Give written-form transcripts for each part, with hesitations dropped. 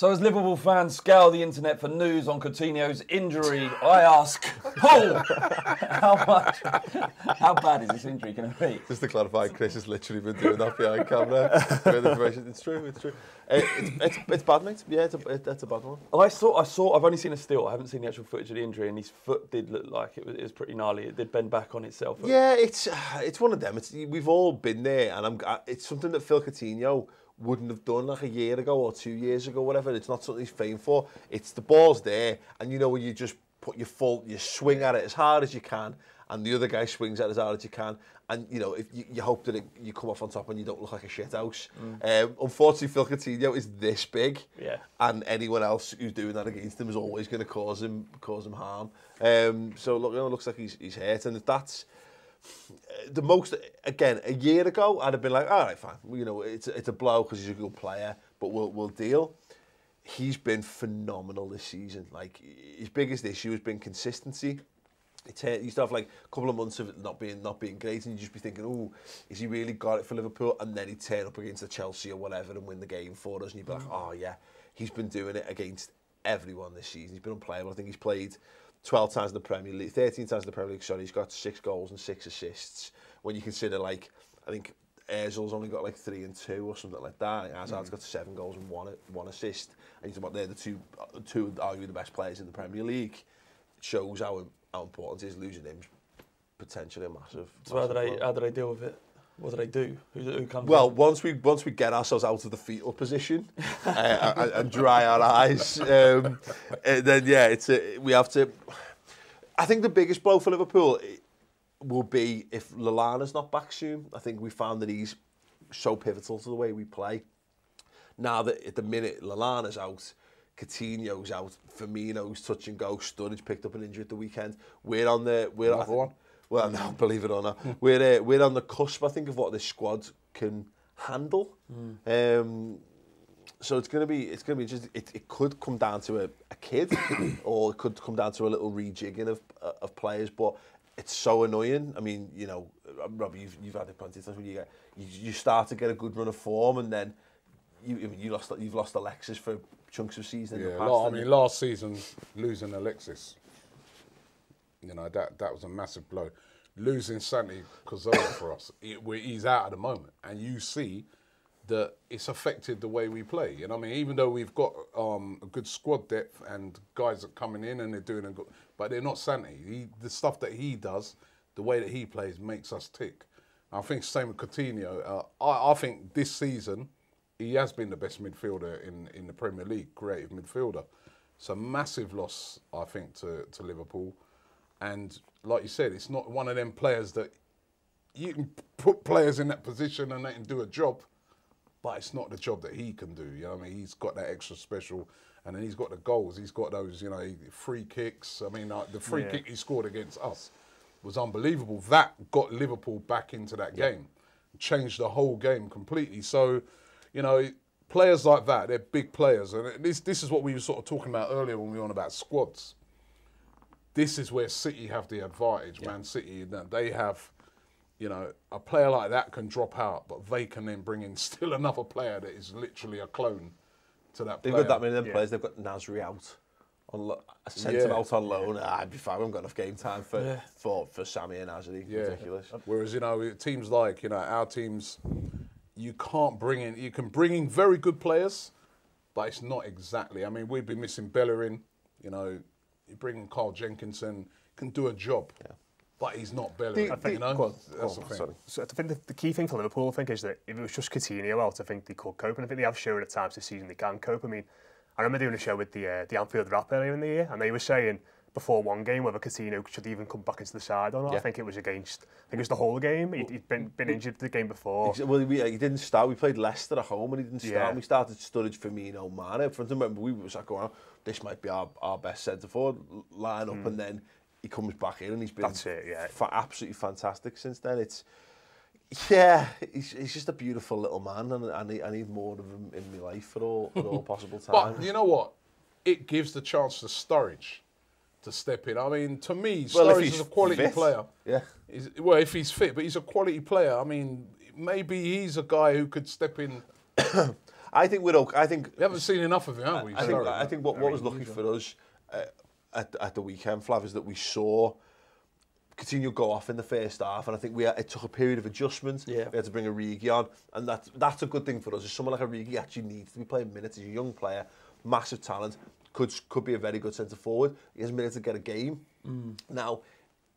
So as Liverpool fans scour the internet for news on Coutinho's injury, I ask, Paul, how bad is this injury going to be? Just to clarify, Chris has literally been doing that behind camera. It's true, it's true. It's bad, mate. Yeah, it's a bad one. Well, I've only seen a still. I haven't seen the actual footage of the injury, and his foot did look like it was pretty gnarly. It did bend back on itself. Yeah, it's one of them. We've all been there, and it's something that Phil Coutinho wouldn't have done like a year ago or 2 years ago, whatever. It's not something he's famed for. It's the ball's there, and you know when you just put you swing at it as hard as you can, and the other guy swings at it as hard as you can, and you know if you hope that you come off on top and you don't look like a shithouse. Unfortunately, Phil Coutinho is this big, and anyone else who's doing that against him is always going to cause him harm. So look, it looks like he's hurt, and that's the most. Again, a year ago, I'd have been like, all right, fine. You know, it's a blow because he's a good player, but we'll deal. He's been phenomenal this season. Like his biggest issue has been consistency. He used to have like a couple of months of it not being great, and you just be thinking, oh, is he really got it for Liverpool? And then he'd turn up against the Chelsea or whatever and win the game for us, and you'd be like, oh yeah, he's been doing it against everyone this season. He's been unplayable. I think he's played 12 times in the Premier League, 13 times in the Premier League, sorry. He's got 6 goals and 6 assists. When you consider, like, I think Ozil's only got like 3 and 2 or something like that. Hazard's got 7 goals and 1 assist. And he's about they're the two arguably the best players in the Premier League. It shows how important it is. Losing him's potentially a massive. So how do they deal with it? What do they do? Who comes? Well, in? once we get ourselves out of the fetal position and dry our eyes, then yeah, we have to. I think the biggest blow for Liverpool will be if Lallana's not back soon. I think we found that he's so pivotal to the way we play. Now that at the minute Lallana's out, Coutinho's out, Firmino's touch and go, Sturridge picked up an injury at the weekend. We're on the Well, no, believe it or not, we're on the cusp, I think, of what this squad can handle. So it's gonna be just it could come down to a kid, or it could come down to a little rejigging of players. But it's so annoying. I mean, you know, Robbie, you've had it plenty of times when you start to get a good run of form, and then you've lost Alexis for chunks of season in the past. I mean, last season losing Alexis, you know, that was a massive blow. Losing Santi Cazorla for us, he's out at the moment, and you see that it's affected the way we play. You know what I mean? Even though we've got a good squad depth and guys are coming in and they're doing a good, but they're not Santi. The stuff that he does, the way that he plays, makes us tick. I think same with Coutinho. I think this season he has been the best midfielder in the Premier League, creative midfielder. It's a massive loss, I think, to Liverpool. And like you said, it's not one of them players that you can put players in that position and they can do a job, but it's not the job that he can do. You know what I mean? He's got that extra special, and then he's got the goals. He's got those, you know, free kicks. I mean, the free kick he scored against us was unbelievable. That got Liverpool back into that game, changed the whole game completely. So, you know, players like that, they're big players. And this is what we were sort of talking about earlier when we were on about squads. This is where City have the advantage, Man City. They have, you know, a player like that can drop out, but they can then bring in still another player that is literally a clone to that player. They've got that many of them players. They've got Nasri out, sent him out on loan. I'd be fine. We haven't got enough game time for Sammy and Nasri. Ridiculous. Whereas, you know, teams like, you know, our teams, you can bring in very good players, but it's not exactly. I mean, we've been missing Bellerin, you know. You bring in Carl Jenkinson, can do a job, but he's not Bellerin. That's the thing. Sorry. So I think the key thing for Liverpool, I think, is that if it was just Coutinho out, I think they could cope, and I think they have shown at times this season they can cope. I mean, I remember doing a show with the Anfield Wrap earlier in the year, and they were saying before one game whether Coutinho should even come back into the side or not. I think it was the whole game. He'd been injured the game before. Well, he didn't start. We played Leicester at home and he didn't start. We started Sturridge, Firmino, Mane. I remember we was like, oh, this might be our best centre forward line up, and then he comes back in and he's been absolutely fantastic since then. He's just a beautiful little man, and I need more of him in my life at all possible times. But you know what? It gives the chance to Sturridge to step in. I mean, to me, Sturridge is a quality player. Yeah. Well, if he's fit, but he's a quality player. I mean, maybe he's a guy who could step in. I think we're okay. I think We haven't seen enough of him, have we? I think what was lucky for us at the weekend, Flav, is that we saw Coutinho go off in the first half, and I think it took a period of adjustment. Yeah. We had to bring Origi on, and that's a good thing for us. Is someone like Origi actually needs to be playing minutes. He's a young player, massive talent, could be a very good centre forward. He has minutes to get a game. Now,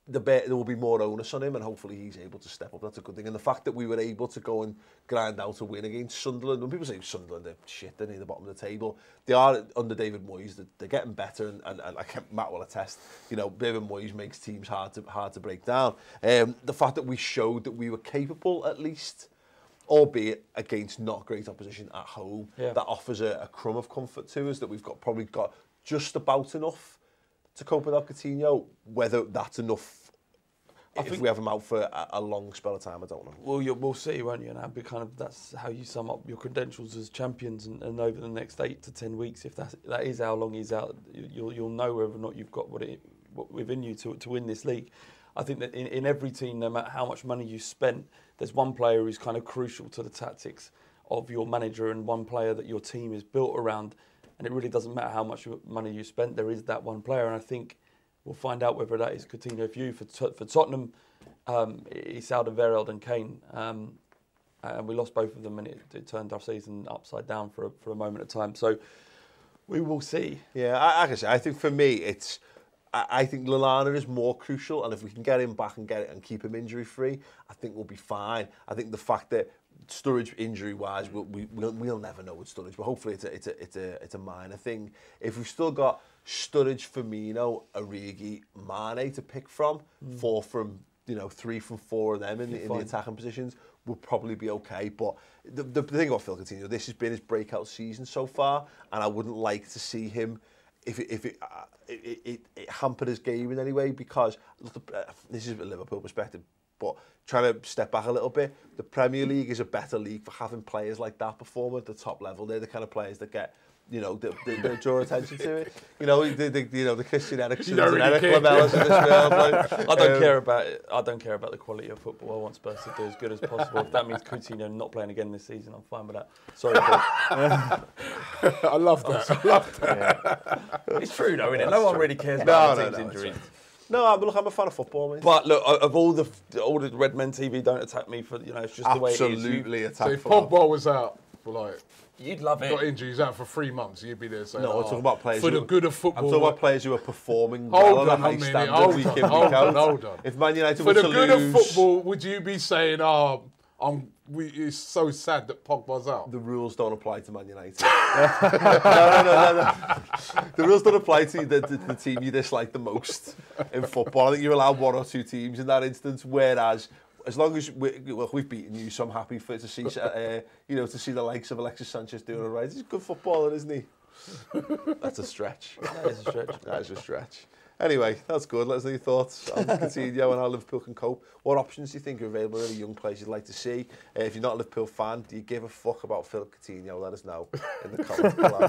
there will be more onus on him, and hopefully he's able to step up. That's a good thing. And the fact that we were able to go and grind out a win against Sunderland, when people say Sunderland, they're shit, they're near the bottom of the table. They are under David Moyes. They're getting better, and Matt will attest. You know, David Moyes makes teams hard to break down. The fact that we showed that we were capable, at least, albeit against not great opposition at home, that offers a crumb of comfort to us. That we've probably got just about enough to cope without Coutinho. Whether that's enough, if we have him out for a long spell of time, I don't know. Well, we'll see, won't you? And that's how you sum up your credentials as champions. And over the next 8 to 10 weeks, if that is how long he's out, you'll know whether or not you've got what within you to win this league. I think that in every team, no matter how much money you spent, there's one player who's kind of crucial to the tactics of your manager, and one player that your team is built around. And it really doesn't matter how much money you spent, there is that one player. And I think we'll find out whether that is Coutinho for you. For Tottenham, it's Alderweireld and Kane. And we lost both of them, and it turned our season upside down for a moment of time. So we will see. Yeah, like I say, I think for me, I think Lallana is more crucial, and if we can get him back and keep him injury free, I think we'll be fine. I think the fact that Sturridge injury wise, we'll never know with Sturridge, but hopefully it's a minor thing. If we've still got Sturridge, Firmino, Origi, Mane to pick from, 3 from 4 of them in the attacking positions, we'll probably be okay. But the thing about Phil Coutinho, this has been his breakout season so far, and I wouldn't like to see him if it hampered his game in any way, because this is a Liverpool perspective, but trying to step back a little bit, the Premier League is a better league for having players like that perform at the top level. They're the kind of players that get, they draw attention to it. The Christian Eriksen and Eric Lamelas of this world. Like, I don't care about it. I don't care about the quality of football. I want Spurs to do as good as possible. If that means Coutinho not playing again this season, I'm fine with that. Sorry, Paul. I love that. Yeah. It's true, though, isn't it? No one really cares about the team's injuries. No, but look, I'm a fan of football, mate. But look, of all the Red Men TV, don't attack me for, it's just the way it is. Absolutely attack. So if Pogba was out for you'd love it. Got injuries out for 3 months, you'd be there saying, no, I'm talking about players for the good of football. I'm talking about players who are performing well on a high standard week in, week out. Hold on. If Man United for were the to good lose, of football, would you be saying, it's so sad that Pogba's out? The rules don't apply to Man United. No. The rules don't apply to the team you dislike the most in football. I think you're allowed 1 or 2 teams in that instance, whereas as long as we've beaten you, so I'm happy to see to see the likes of Alexis Sanchez doing it right. He's a good footballer, isn't he? That's a stretch. That is a stretch. That is a stretch. Anyway, that's good. Let us know your thoughts on Coutinho and how Liverpool can cope. What options do you think are available? Really young players you'd like to see? If you're not a Liverpool fan, do you give a fuck about Philippe Coutinho? Let us know in the comments below.